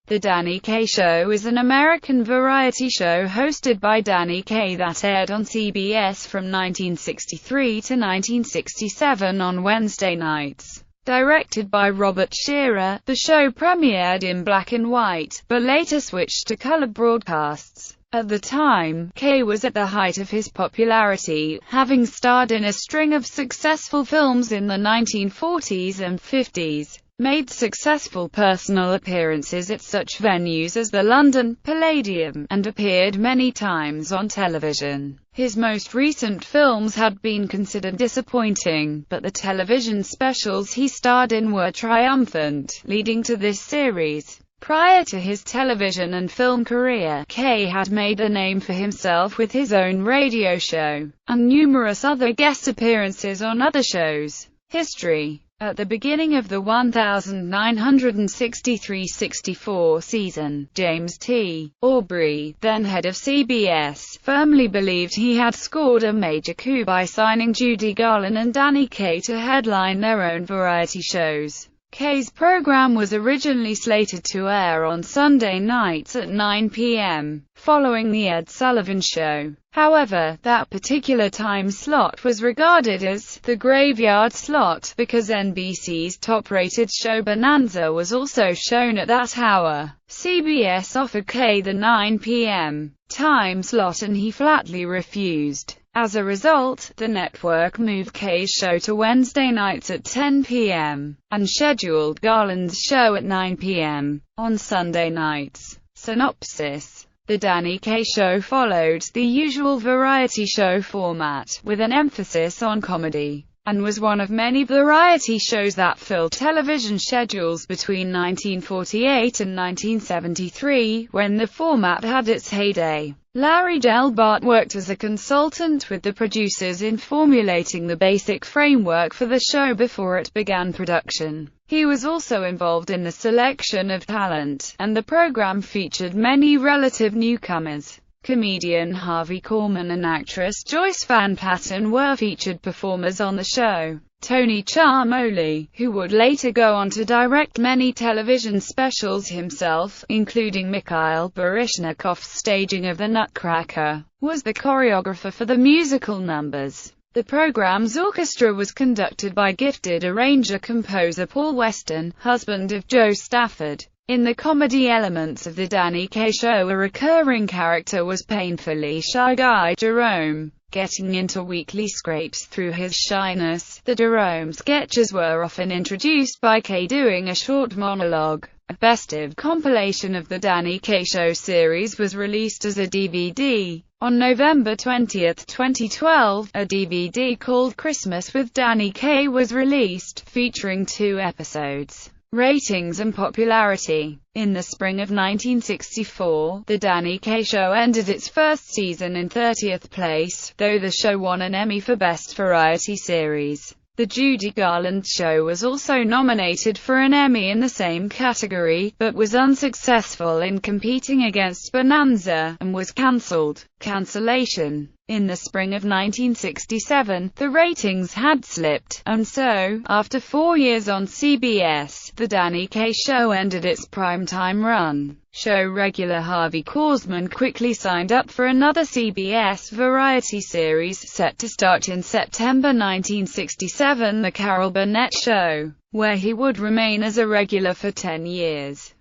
The Danny Kaye Show is an American variety show hosted by Danny Kaye that aired on CBS from 1963 to 1967 on Wednesday nights. Directed by Robert Shearer, the show premiered in black and white, but later switched to color broadcasts. At the time, Kaye was at the height of his popularity, having starred in a string of successful films in the 1940s and 50s. Made successful personal appearances at such venues as the London Palladium, and appeared many times on television. His most recent films had been considered disappointing, but the television specials he starred in were triumphant, leading to this series. Prior to his television and film career, Kaye had made a name for himself with his own radio show, and numerous other guest appearances on other shows. History. At the beginning of the 1963-64 season, James T. Aubrey, then head of CBS, firmly believed he had scored a major coup by signing Judy Garland and Danny Kaye to headline their own variety shows. Kaye's program was originally slated to air on Sunday nights at 9 p.m., following The Ed Sullivan Show. However, that particular time slot was regarded as the graveyard slot, because NBC's top-rated show Bonanza was also shown at that hour. CBS offered Kaye the 9 p.m. time slot and he flatly refused. As a result, the network moved Kaye's show to Wednesday nights at 10 p.m., and scheduled Garland's show at 9 p.m. on Sunday nights. Synopsis. The Danny Kaye Show followed the usual variety show format, with an emphasis on comedy, and was one of many variety shows that filled television schedules between 1948 and 1973, when the format had its heyday. Larry Delbart worked as a consultant with the producers in formulating the basic framework for the show before it began production. He was also involved in the selection of talent, and the program featured many relative newcomers. Comedian Harvey Korman and actress Joyce Van Patten were featured performers on the show. Tony Charmoli, who would later go on to direct many television specials himself, including Mikhail Baryshnikov's staging of The Nutcracker, was the choreographer for the musical numbers. The program's orchestra was conducted by gifted arranger-composer Paul Weston, husband of Jo Stafford. In the comedy elements of The Danny Kaye Show, a recurring character was painfully shy guy Jerome. Getting into weekly scrapes through his shyness, the Jerome sketches were often introduced by Kaye doing a short monologue. A best-of compilation of the Danny Kaye Show series was released as a DVD. On November 20, 2012, a DVD called Christmas with Danny Kaye was released, featuring 2 episodes. Ratings and popularity. In the spring of 1964, The Danny Kaye Show ended its first season in 30th place, though the show won an Emmy for Best Variety Series. The Judy Garland Show was also nominated for an Emmy in the same category, but was unsuccessful in competing against Bonanza, and was cancelled. Cancellation. In the spring of 1967, the ratings had slipped, and so, after 4 years on CBS, The Danny Kaye Show ended its primetime run. Show regular Harvey Korman quickly signed up for another CBS variety series, set to start in September 1967, The Carol Burnett Show, where he would remain as a regular for 10 years.